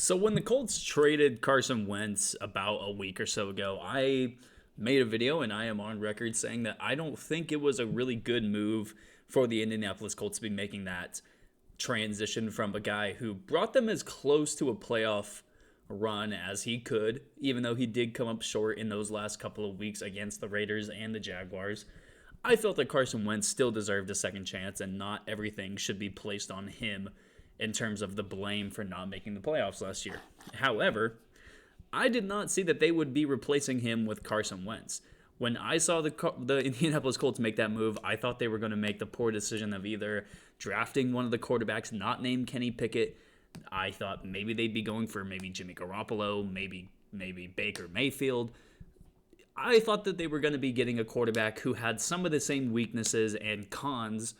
So when the Colts traded Carson Wentz about a week or so ago, I made a video and I am on record saying that I don't think it was a really good move for the Indianapolis Colts to be making that transition from a guy who brought them as close to a playoff run as he could, even though he did come up short in those last couple of weeks against the Raiders and the Jaguars. I felt that Carson Wentz still deserved a second chance and not everything should be placed on him in terms of the blame for not making the playoffs last year. However, I did not see that they would be replacing him with Carson Wentz. When I saw the Indianapolis Colts make that move, I thought they were going to make the poor decision of either drafting one of the quarterbacks not named Kenny Pickett. I thought maybe they'd be going for maybe Jimmy Garoppolo, maybe Baker Mayfield. I thought that they were going to be getting a quarterback who had some of the same weaknesses and cons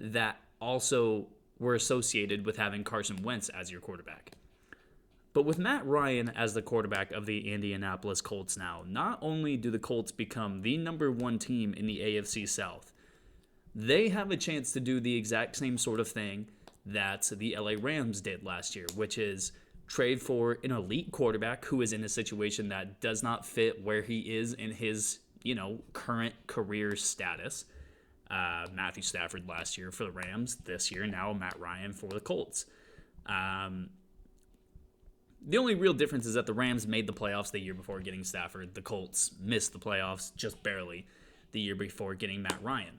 that also were associated with having Carson Wentz as your quarterback. But with Matt Ryan as the quarterback of the Indianapolis Colts now, not only do the Colts become the number one team in the AFC South, they have a chance to do the exact same sort of thing that the LA Rams did last year, which is trade for an elite quarterback who is in a situation that does not fit where he is in his, current career status. Matthew Stafford last year for the Rams, this year now Matt Ryan for the Colts. The only real difference is that the Rams made the playoffs the year before getting Stafford. The Colts missed the playoffs just barely the year before getting Matt Ryan.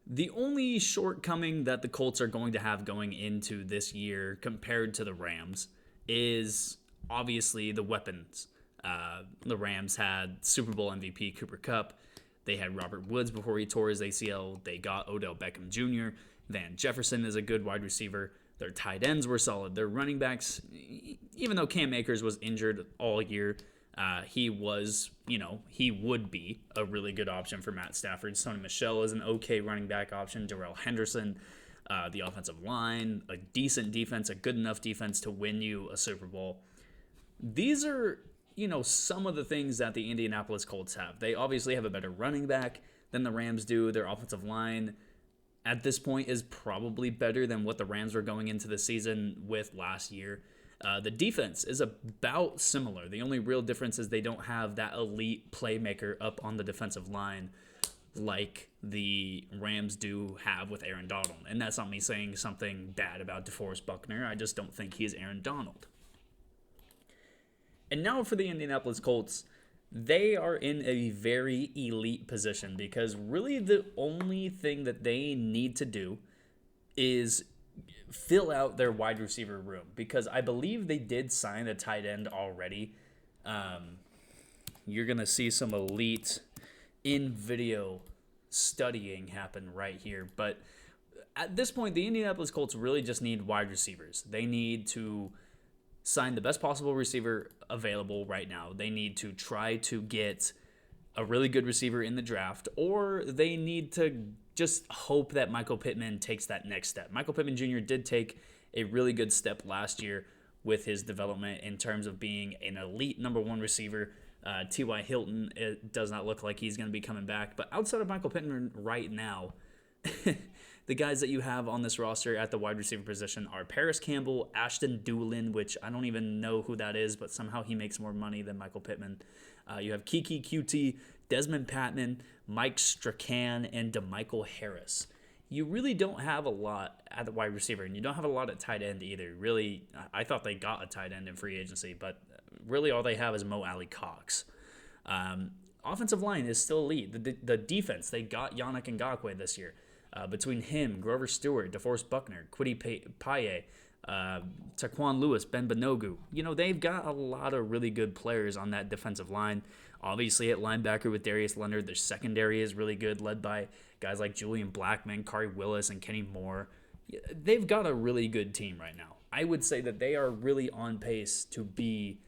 The only shortcoming that the Colts are going to have going into this year compared to the Rams is obviously the weapons. The Rams had Super Bowl MVP Cooper Kupp. They had Robert Woods before he tore his ACL. They got Odell Beckham Jr. Van Jefferson is a good wide receiver. Their tight ends were solid. Their running backs, even though Cam Akers was injured all year, he would be a really good option for Matt Stafford. Sony Michel is an okay running back option. Darrell Henderson, the offensive line, a decent defense, a good enough defense to win you a Super Bowl. These are some of the things that the Indianapolis Colts have. They obviously have a better running back than the Rams do. Their offensive line at this point is probably better than what the Rams were going into the season with last year. The defense is about similar. The only real difference is they don't have that elite playmaker up on the defensive line like the Rams do have with Aaron Donald. And that's not me saying something bad about DeForest Buckner. I just don't think he's Aaron Donald. And now for the Indianapolis Colts, they are in a very elite position because really the only thing that they need to do is fill out their wide receiver room, because I believe they did sign a tight end already. You're going to see some elite in-video studying happen right here. But at this point, the Indianapolis Colts really just need wide receivers. They need to sign the best possible receiver available right now. They need to try to get a really good receiver in the draft, or they need to just hope that Michael Pittman takes that next step. Michael Pittman Jr. did take a really good step last year with his development in terms of being an elite number one receiver. T.Y. Hilton, it does not look like he's going to be coming back. But outside of Michael Pittman right now, the guys that you have on this roster at the wide receiver position are Paris Campbell, Ashton Doolin, which I don't even know who that is, but somehow he makes more money than Michael Pittman. You have Kiki QT, Desmond Patman, Mike Strachan, and DeMichael Harris. You really don't have a lot at the wide receiver, and you don't have a lot at tight end either. Really, I thought they got a tight end in free agency, but really all they have is Mo Alley Cox. Offensive line is still elite. The defense, they got Yannick Ngakoue this year. Between him, Grover Stewart, DeForest Buckner, Kwity Paye, Taquan Lewis, Ben Benogu, they've got a lot of really good players on that defensive line. Obviously, at linebacker with Darius Leonard, their secondary is really good, led by guys like Julian Blackmon, Kari Willis, and Kenny Moore. They've got a really good team right now. I would say that they are really on pace to be,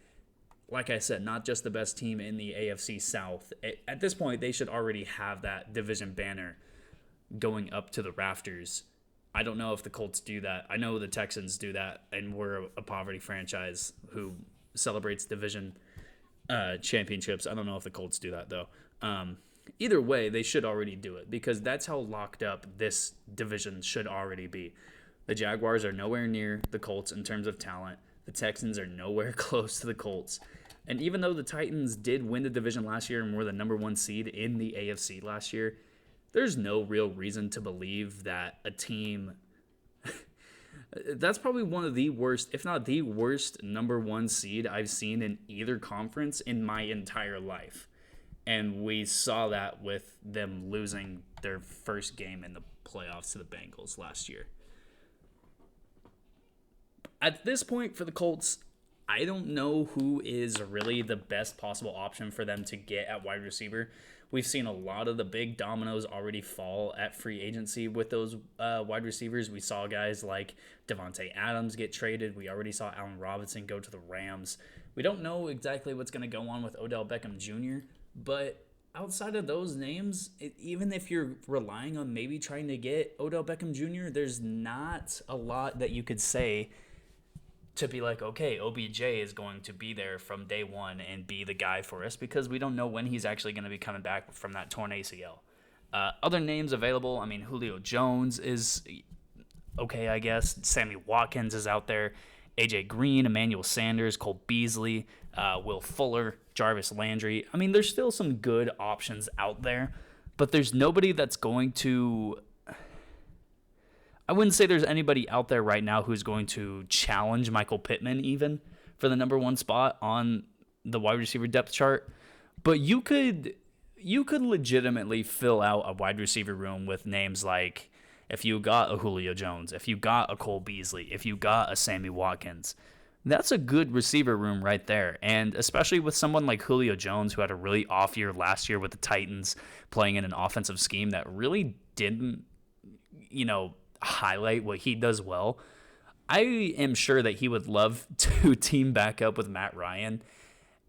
like I said, not just the best team in the AFC South. At this point, they should already have that division banner going up to the rafters. I don't know if the Colts do that. I know the Texans do that, and we're a poverty franchise who celebrates division championships. I don't know if the Colts do that, though. Either way, they should already do it because that's how locked up this division should already be. The Jaguars are nowhere near the Colts in terms of talent. The Texans are nowhere close to the Colts. And even though the Titans did win the division last year and were the number one seed in the AFC last year, there's no real reason to believe that a team that's probably one of the worst, if not the worst, number one seed I've seen in either conference in my entire life. And we saw that with them losing their first game in the playoffs to the Bengals last year. At this point for the Colts, I don't know who is really the best possible option for them to get at wide receiver. We've seen a lot of the big dominoes already fall at free agency with those wide receivers. We saw guys like Devontae Adams get traded. We already saw Allen Robinson go to the Rams. We don't know exactly what's going to go on with Odell Beckham Jr., but outside of those names, even if you're relying on maybe trying to get Odell Beckham Jr., there's not a lot that you could say to be like, okay, OBJ is going to be there from day one and be the guy for us, because we don't know when he's actually going to be coming back from that torn ACL. Other names available, I mean, Julio Jones is okay, I guess. Sammy Watkins is out there. AJ Green, Emmanuel Sanders, Cole Beasley, Will Fuller, Jarvis Landry. I mean, there's still some good options out there, but there's nobody that's going to... I wouldn't say there's anybody out there right now who's going to challenge Michael Pittman even for the number one spot on the wide receiver depth chart. But you could legitimately fill out a wide receiver room with names like, if you got a Julio Jones, if you got a Cole Beasley, if you got a Sammy Watkins, that's a good receiver room right there. And especially with someone like Julio Jones, who had a really off year last year with the Titans, playing in an offensive scheme that really didn't, highlight what he does well. I am sure that he would love to team back up with Matt Ryan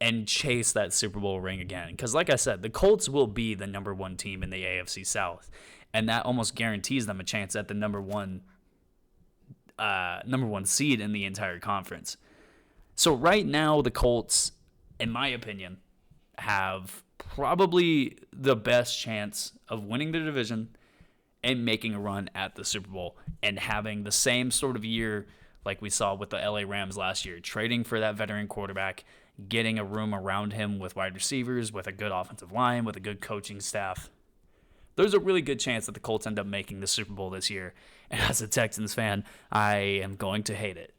and chase that Super Bowl ring again. Because like I said, the Colts will be the number one team in the AFC South. And that almost guarantees them a chance at the number one seed in the entire conference. So right now, the Colts, in my opinion, have probably the best chance of winning the division and making a run at the Super Bowl and having the same sort of year like we saw with the LA Rams last year, trading for that veteran quarterback, getting a room around him with wide receivers, with a good offensive line, with a good coaching staff. There's a really good chance that the Colts end up making the Super Bowl this year. And as a Texans fan, I am going to hate it.